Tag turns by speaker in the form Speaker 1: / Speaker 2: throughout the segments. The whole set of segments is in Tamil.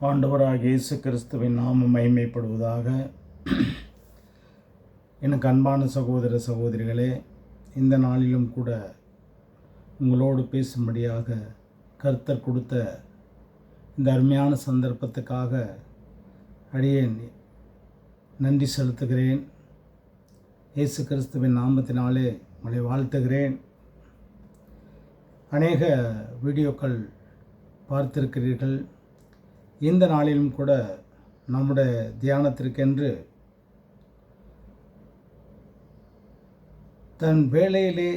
Speaker 1: ஆண்டவராகிய இயேசு கிறிஸ்துவின் நாமம் மகிமைப்படுவதாக. எனக்கு அன்பான சகோதர சகோதரிகளே, இந்த நாளிலும் கூட உங்களோடு பேசும்படியாக கர்த்தர் கொடுத்த இந்த அருமையான சந்தர்ப்பத்துக்காக அடியேன் நன்றி செலுத்துகிறேன். இயேசு கிறிஸ்துவின் நாமத்தினாலே உங்களை வாழ்த்துகிறேன். அநேக வீடியோக்கள் பார்த்திருக்கிறீர்கள். இந்த நாளிலும் கூட நம்முடைய தியானத்திற்கென்று தன் வேலையிலே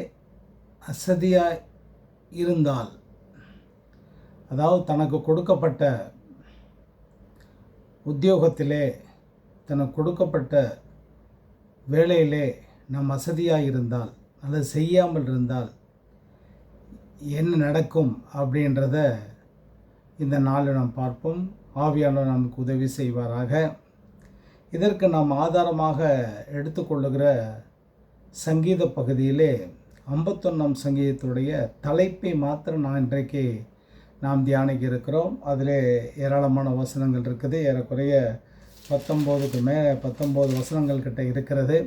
Speaker 1: அசதியாய் இருந்தால், அதாவது தனக்கு கொடுக்கப்பட்ட உத்தியோகத்திலே தனக்கு கொடுக்கப்பட்ட வேலையிலே நாம் அசதியாக இருந்தால் அல்லது செய்யாமல் இருந்தால் என்ன நடக்கும் அப்படின்றத இந்த நாளில் நாம் பார்ப்போம். ஆவியானவர் நமக்கு உதவி செய்வாராக. இதற்கு நாம் ஆதாரமாக எடுத்துக்கொள்ளுகிற சங்கீத பகுதியிலே 51ஆம் சங்கீதத்துடைய தலைப்பை மாத்திரம் நான் இன்றைக்கு நாம் தியானிக்க இருக்கிறோம். அதில் ஏராளமான வசனங்கள் இருக்குது. ஏறக்குறைய 19 வசனங்கள் கிட்ட இருக்கிறது.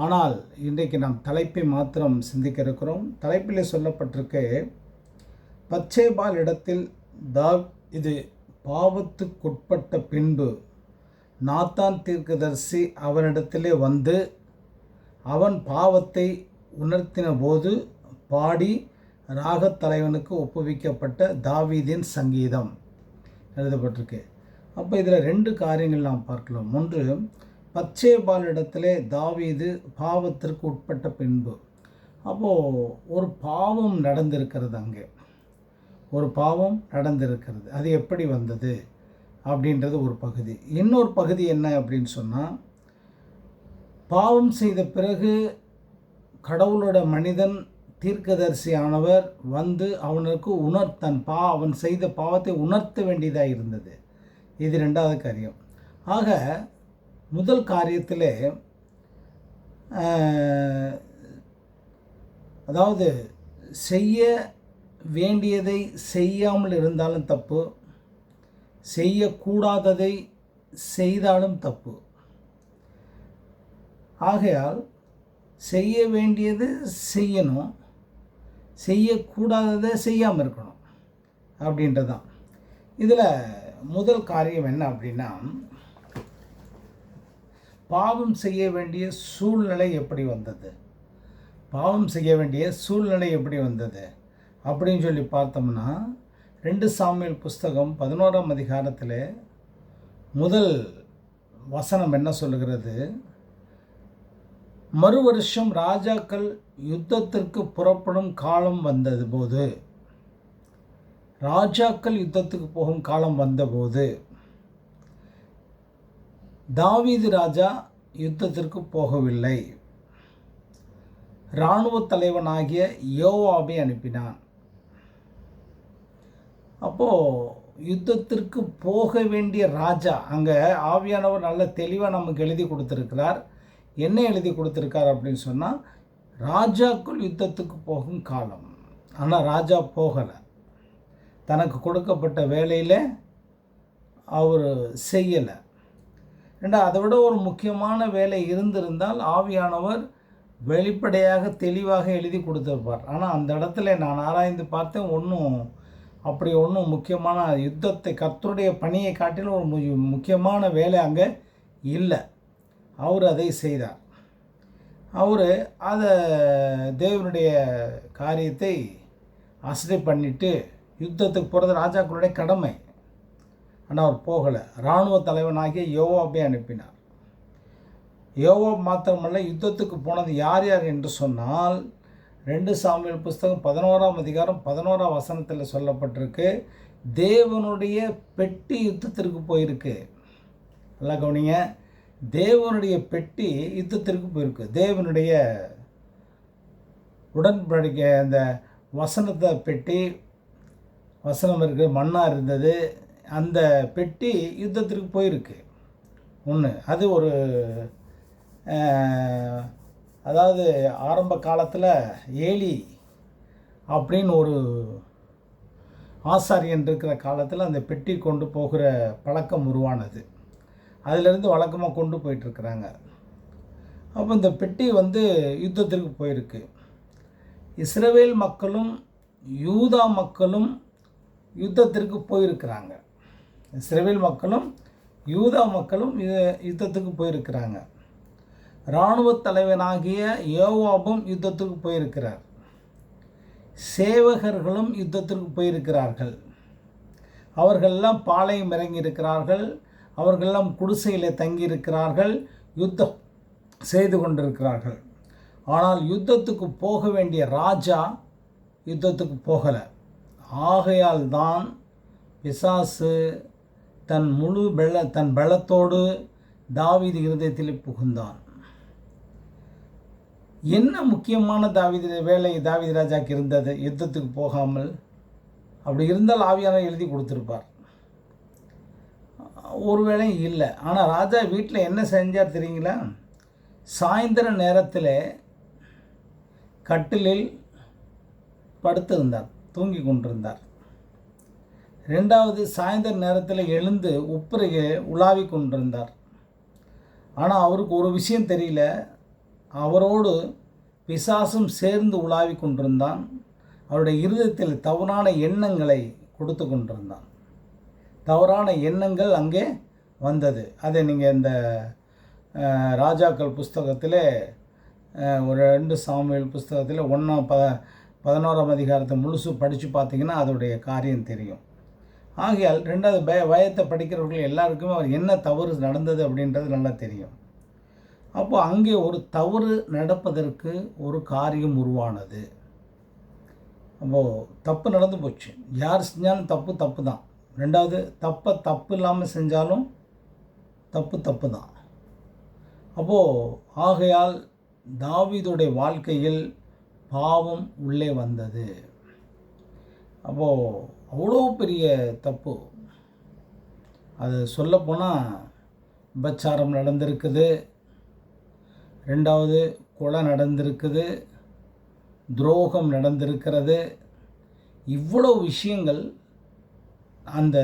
Speaker 1: ஆனால் இன்றைக்கு நாம் தலைப்பை மாத்திரம் சிந்திக்க இருக்கிறோம். தலைப்பில் சொல்லப்பட்டிருக்கு, பத்சேபாள் இடத்தில் இது பாவத்துக்குட்பட்ட பின்பு நாத்தான் தீர்க்கதரிசி அவனிடத்திலே வந்து அவன் பாவத்தை உணர்த்தின போது பாடி ராகத்தலைவனுக்கு ஒப்புவிக்கப்பட்ட தாவீதின் சங்கீதம் எழுதப்பட்டிருக்கு. அப்போ இதில் 2 காரியங்கள் நாம் பார்க்கலாம். ஒன்று, பத்சேபாளிடத்திலே தாவீது பாவத்திற்கு உட்பட்ட பின்பு. அப்போது ஒரு பாவம் நடந்திருக்கிறது, அங்கே ஒரு பாவம் நடந்திருக்கிறது. அது எப்படி வந்தது அப்படின்றது ஒரு பகுதி. இன்னொரு பகுதி என்ன அப்படின்னு சொன்னால், பாவம் செய்த பிறகு கடவுளோட மனிதன் தீர்க்கதரிசியானவர் வந்து அவனுக்கு அவன் செய்த பாவத்தை உணர்த்த வேண்டியதாக இருந்தது. இது 2வது காரியம். ஆக முதல் காரியத்தில் அதாவது செய்ய வேண்டியதை செய்யாமல் இருந்தாலும் தப்பு, செய்யக்கூடாததை செய்தாலும் தப்பு. ஆகையால் செய்ய வேண்டியது செய்யணும், செய்யக்கூடாததை செய்யாமல் இருக்கணும் அப்படின்றதான். இதில் முதல் காரியம் என்ன அப்படின்னா, பாவம் செய்ய வேண்டிய சூழ்நிலை எப்படி வந்தது அப்படின்னு சொல்லி பார்த்தோம்னா, 2 சாமுவேல் புஸ்தகம் 11ஆம் அதிகாரத்தில் முதல் வசனம் என்ன சொல்லுகிறது? மறு வருஷம் ராஜாக்கள் யுத்தத்திற்கு புறப்படும் காலம் வந்தபோது, தாவீது ராஜா யுத்தத்திற்கு போகவில்லை. இராணுவ தலைவனாகிய யோவாபை அனுப்பினான். அப்போது யுத்தத்திற்கு போக வேண்டிய ராஜா, அங்கே ஆவியானவர் நல்ல தெளிவாக நமக்கு எழுதி கொடுத்துருக்கிறார். என்ன எழுதி கொடுத்துருக்கார் அப்படின்னு சொன்னால், ராஜாக்கள் யுத்தத்துக்கு போகும் காலம். ஆனால் ராஜா போகலை. தனக்கு கொடுக்கப்பட்ட வேலையில் அவர் செய்யலை. அதை விட ஒரு முக்கியமான வேலை இருந்திருந்தால் ஆவியானவர் வெளிப்படையாக தெளிவாக எழுதி கொடுத்துருப்பார். ஆனால் அந்த இடத்துல நான் ஆராய்ந்து பார்த்தேன், ஒன்றும் முக்கியமான யுத்தத்தை கர்த்தருடைய பணியை காட்டிலும் ஒரு முக்கியமான வேலை அங்கே இல்லை. அவர் அதை செய்தார். அவர் அதை தேவனுடைய காரியத்தை அசட்டை பண்ணிவிட்டு யுத்தத்துக்கு போகிறது ராஜாக்களுடைய கடமை. ஆனால் அவர் போகலை. இராணுவ தலைவனாகிய யோவாபை அனுப்பினார். யோவாப் மாத்திரமல்ல, யுத்தத்துக்கு போனது யார் என்று சொன்னால், 2 சாமுவேல் புஸ்தகம் 11ஆம் அதிகாரம் 11ஆம் வசனத்தில் சொல்லப்பட்டிருக்கு, தேவனுடைய பெட்டி யுத்தத்திற்கு போயிருக்கு. நல்லா கவனிங்க, தேவனுடைய பெட்டி யுத்தத்திற்கு போயிருக்கு. தேவனுடைய உடன்படிக்கை அந்த வசனம் இருக்குது, மண்ணாக இருந்தது. அந்த பெட்டி யுத்தத்திற்கு போயிருக்கு. அது ஒரு அதாவது ஆரம்ப காலத்தில் ஏலி அப்படின்னு ஆசாரியன் இருக்கிற காலத்தில் அந்த பெட்டி கொண்டு போகிற பழக்கம் உருவானது. அதிலிருந்து வழக்கமாக கொண்டு போயிட்டுருக்குறாங்க. அப்போ இந்த பெட்டி யுத்தத்திற்கு போயிருக்கு. இஸ்ரவேல் மக்களும் யூதா மக்களும் யுத்தத்திற்கு போயிருக்கிறாங்க. இஸ்ரவேல் மக்களும் யூதா மக்களும் யுத்தத்துக்கு போயிருக்கிறாங்க. இராணுவ தலைவனாகிய யோவாபும் யுத்தத்துக்கு போயிருக்கிறார். சேவகர்களும் யுத்தத்திற்கு போயிருக்கிறார்கள். அவர்களெல்லாம் பாளையம் இறங்கியிருக்கிறார்கள். அவர்களெல்லாம் குடிசையில் தங்கியிருக்கிறார்கள். யுத்தம் செய்து கொண்டிருக்கிறார்கள். ஆனால் யுத்தத்துக்கு போக வேண்டிய ராஜா யுத்தத்துக்கு போகலை. ஆகையால் தான் பிசாசு தன் பலத்தோடு தாவீது இருதயத்தில் புகுந்தான். என்ன முக்கியமான தாவீது ராஜாக்கு இருந்தது யுத்தத்துக்கு போகாமல்? அப்படி இருந்தால் ஆவியானவர் எழுதி கொடுத்துருப்பார். ஒரு வேளையும் இல்லை. ஆனால் ராஜா வீட்டில் என்ன செஞ்சார் தெரியுங்களா? சாயந்தர நேரத்தில் கட்டிலில் படுத்திருந்தார், தூங்கி கொண்டிருந்தார். ரெண்டாவது, சாயந்தர நேரத்தில் எழுந்து உப்பரையை உலாவி கொண்டிருந்தார். ஆனால் அவருக்கு ஒரு விஷயம் தெரியல, அவரோடு பிசாசும் சேர்ந்து உலாவி கொண்டிருந்தான். அவருடைய இருதயத்தில் தவறான எண்ணங்களை கொடுத்து கொண்டிருந்தான். தவறான எண்ணங்கள் அங்கே வந்தது. அதை நீங்கள் இந்த ராஜாக்கள் புஸ்தகத்தில் ஒரு 2 சாமுவேல் புஸ்தகத்தில் 11ஆம் அதிகாரத்தை முழுசு படித்து பார்த்தீங்கன்னா அதோடைய காரியம் தெரியும். ஆகையால் 2வது பயத்தை படிக்கிறவர்கள் எல்லாருக்குமே அவர் என்ன தவறு நடந்தது அப்படின்றது நல்லா தெரியும். அப்போ அங்கே ஒரு தவறு நடப்பதற்கு ஒரு காரியம் உருவானது. அப்போது தப்பு நடந்து போச்சு. யார் செஞ்சாலும் தப்பு தான். 2வது, தப்பு இல்லாமல் செஞ்சாலும் தப்பு தான். அப்போது ஆகையால் தாவீதுடைய வாழ்க்கையில் பாவம் உள்ளே வந்தது. அப்போது அவ்வளோ பெரிய தப்பு. அது சொல்லப்போனால் விபச்சாரம் நடந்திருக்குது. 2வது, கொலை நடந்திருக்குது. துரோகம் நடந்திருக்கிறது. இவ்வளோ விஷயங்கள் அந்த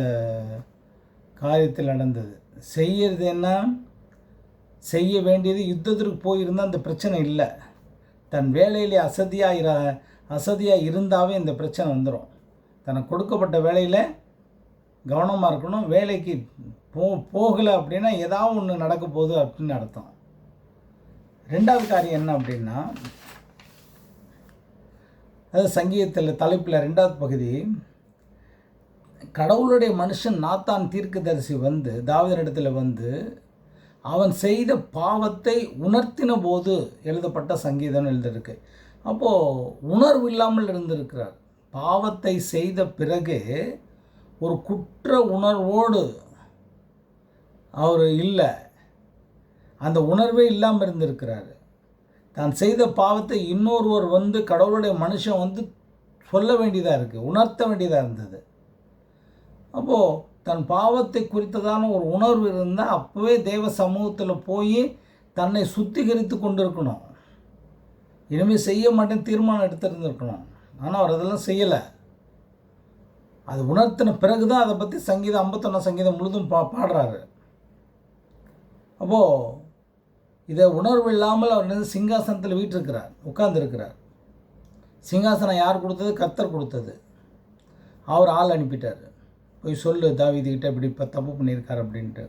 Speaker 1: காரியத்தில் நடந்தது. செய்யறது என்ன? செய்ய வேண்டியது யுத்தத்திற்கு போயிருந்தால் அந்த பிரச்சனை இல்லை. தன் வேலையிலே அசதியாக இருந்தாவே இந்த பிரச்சனை வந்துடும். தனக்கு கொடுக்கப்பட்ட வேலையில் கவனமாக இருக்கணும். வேலைக்கு போகலை அப்படின்னா ஏதாவது ஒன்று நடக்க போகுது அப்படின்னு அர்த்தம். 2வது காரியம் என்ன அப்படின்னா, அது சங்கீதத்தில் தலைப்பில் 2வது பகுதி, கடவுளுடைய மனுஷன் நாத்தான் தீர்க்கதரிசி தாவீதினிடத்தில் அவன் செய்த பாவத்தை உணர்த்தின போது எழுதப்பட்ட சங்கீதம் எழுதியிருக்கு. அப்போது உணர்வு இல்லாமல் இருந்திருக்கிறார். பாவத்தை செய்த பிறகு ஒரு குற்ற உணர்வோடு அவர் இல்லை, அந்த உணர்வே இல்லாமல் இருந்திருக்கிறார். தான் செய்த பாவத்தை இன்னொருவர் கடவுளுடைய மனுஷன் சொல்ல வேண்டியதாக இருக்குது, உணர்த்த வேண்டியதாக இருந்தது. அப்போது தன் பாவத்தை குறித்ததான ஒரு உணர்வு இருந்தால் அப்போவே தேவ சமூகத்தில் போய் தன்னை சுத்திகரித்து கொண்டிருக்கணும். இனிமேல் செய்ய மாட்டேன்னு தீர்மானம் எடுத்துருந்துருக்கணும். ஆனால் அவர் அதெல்லாம் செய்யலை. அது உணர்த்தின பிறகு தான் அதை பற்றி சங்கீதம் 51 சங்கீதம் முழுதும் பாடுறாரு. அப்போது இதை உணர்வு இல்லாமல் அவர் சிங்காசனத்தில் வீற்றிருக்கிறார், உட்கார்ந்துருக்கிறார். சிங்காசனம் யார் கொடுத்தது? கர்த்தர் கொடுத்தது. அவர் ஆள் அனுப்பிட்டார், போய் சொல்லு தாவீதுகிட்ட இப்படி இப்போ தப்பு பண்ணியிருக்கார் அப்படின்ட்டு.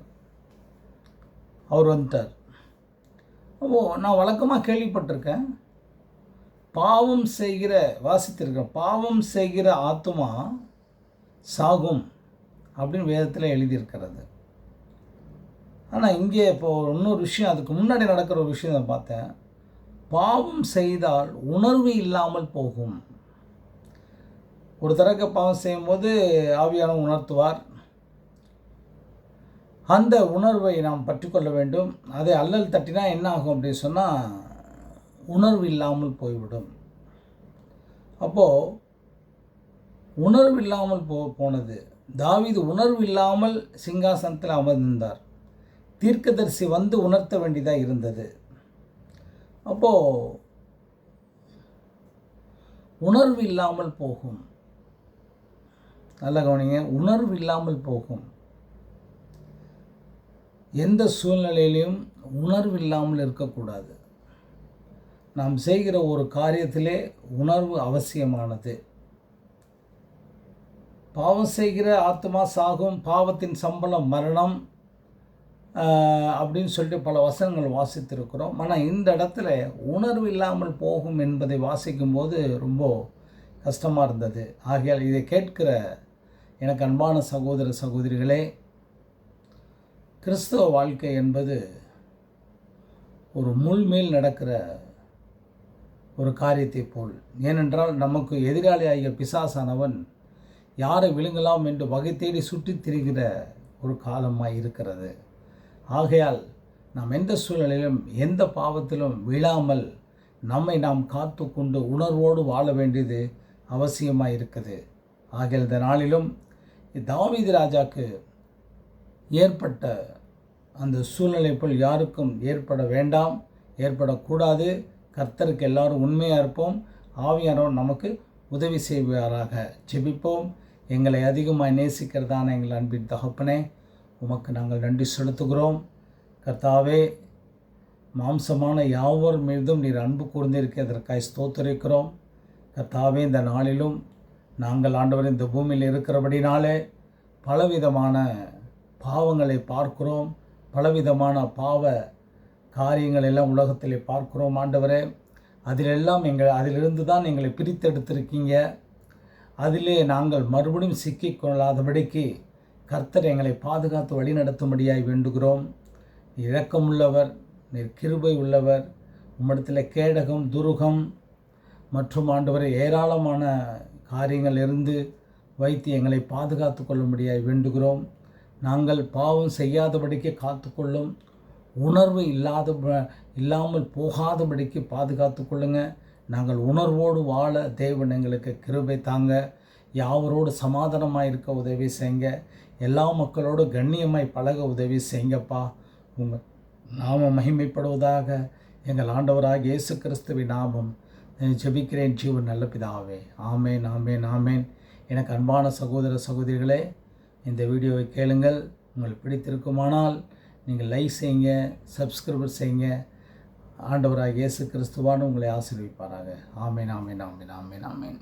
Speaker 1: அவர் வந்துட்டார். அப்போது நான் வழக்கமாக கேள்விப்பட்டிருக்கேன், வாசித்திருக்கேன், பாவம் செய்கிற ஆத்துமா சாகும் அப்படின்னு வேதத்தில் எழுதியிருக்கிறது. ஆனால் இங்கே இப்போது இன்னொரு விஷயம், அதுக்கு முன்னாடி நடக்கிற ஒரு விஷயம் நான் பார்த்தேன். பாவம் செய்தால் உணர்வு இல்லாமல் போகும். ஒரு தடவை பாவம் செய்யும்போது ஆவியானவர் உணர்த்துவார். அந்த உணர்வை நாம் பற்றிக்கொள்ள வேண்டும். அதை அல்லல் தட்டினா என்ன ஆகும் அப்படின்னு சொன்னால் உணர்வு இல்லாமல் போய்விடும். அப்போது உணர்வு இல்லாமல் போனது. தாவீது உணர்வு இல்லாமல் சிங்காசனத்தில் அமர்ந்திருந்தார். தீர்க்கதரிசி உணர்த்த வேண்டியதாக இருந்தது. அப்போது உணர்வு இல்லாமல் போகும். நல்லா கவனிங்க, உணர்வு இல்லாமல் போகும். எந்த சூழ்நிலையிலையும் உணர்வு இல்லாமல் இருக்கக்கூடாது. நாம் செய்கிற ஒரு காரியத்திலே உணர்வு அவசியமானது. பாவம் செய்கிற ஆத்மா சாகும், பாவத்தின் சம்பளம் மரணம் அப்படின்னு சொல்லிட்டு பல வசனங்கள் வாசித்திருக்கிறோம். ஆனால் இந்த இடத்துல உணர்வு இல்லாமல் போகும் என்பதை வாசிக்கும்போது ரொம்ப கஷ்டமாக இருந்தது. ஆகையால் இதை கேட்கிற எனக்கு அன்பான சகோதர சகோதரிகளே, கிறிஸ்தவ வாழ்க்கை என்பது ஒரு முள் மேல் நடக்கிற ஒரு காரியத்தை போல். ஏனென்றால் நமக்கு எதிராளியாகிய பிசாசானவன் யாரை விழுங்கலாம் என்று வகை தேடி சுற்றித் திரிகிற ஒரு காலமாக இருக்கிறது. ஆகையால் நாம் எந்த சூழ்நிலையிலும் எந்த பாவத்திலும் விழாமல் நம்மை நாம் காத்து கொண்டு உணர்வோடு வாழ வேண்டியது அவசியமாக இருக்குது. ஆகையால் இந்த நாளிலும் தாவீது ராஜாக்கு ஏற்பட்ட அந்த சூழ்நிலை போல் யாருக்கும் ஏற்பட வேண்டாம், ஏற்படக்கூடாது. கர்த்தருக்கு எல்லாரும் உண்மையாக இருப்போம். ஆவியானவர் நமக்கு உதவி செய்வாராக. ஜெபிப்போம். எங்களை அதிகமாக நேசிக்கிறதான எங்கள் அன்பின் தகப்பனே, உமக்கு நாங்கள் நன்றி செலுத்துகிறோம். கர்த்தாவே, மாம்சமான யாவர் மீதும் நீர் அன்பு கூர்ந்திருக்க அதற்காக ஸ்தோத்திரிக்கிறோம். கர்த்தாவே, இந்த நாளிலும் நாங்கள் ஆண்டவர் இந்த பூமியில் இருக்கிறபடினாலே பலவிதமான பாவங்களை பார்க்கிறோம், பலவிதமான பாவ காரியங்கள் எல்லாம் உலகத்திலே பார்க்கிறோம். ஆண்டவரே, அதிலிருந்து தான் எங்களை பிரித்தெடுத்திருக்கீங்க. அதிலே நாங்கள் மறுபடியும் சிக்கிக்கொள்ளாதபடிக்கு கர்த்தர் எங்களை பாதுகாத்து வழி நடத்தும்படியாய் வேண்டுகிறோம். இரக்கமுள்ளவர், நீர் கிருபை உள்ளவர். உம்மிடத்தில் கேடகம், துருகம் மற்றும் ஆண்டவரை ஏராளமான காரியங்கள் இருந்து வைத்து எங்களை பாதுகாத்து கொள்ளும்படியாய் வேண்டுகிறோம். நாங்கள் பாவம் செய்யாதபடிக்கு காத்துக்கொள்ளும், உணர்வு இல்லாமல் போகாதபடிக்கு பாதுகாத்து கொள்ளுங்க. நாங்கள் உணர்வோடு வாழ தேவன் எங்களுக்கு கிருபை தாங்க. யாவரோடு சமாதானமாக இருக்க உதவி செய்யுங்க. எல்லா மக்களோடு கண்ணியமாய் பழக உதவி செய்யுங்கப்பா. உங்கள் நாமம் மகிமைப்படுவதாக. எங்கள் ஆண்டவராக இயேசு கிறிஸ்துவின் நாமம் ஜெபிக்கிறேன் ஜீவன் நல்ல பிதாவே. ஆமேன், ஆமேன், ஆமேன். எனக்கு அன்பான சகோதர சகோதரிகளே, இந்த வீடியோவை கேளுங்கள். உங்களுக்கு பிடித்திருக்குமானால் நீங்கள் லைக் செய்யுங்க, சப்ஸ்கிரைபர் செய்யுங்க. ஆண்டவராக இயேசு கிறிஸ்துவான உங்களை ஆசீர்வதிப்பாராக. ஆமேன், ஆமேன், ஆமேன், ஆமேன், ஆமேன்.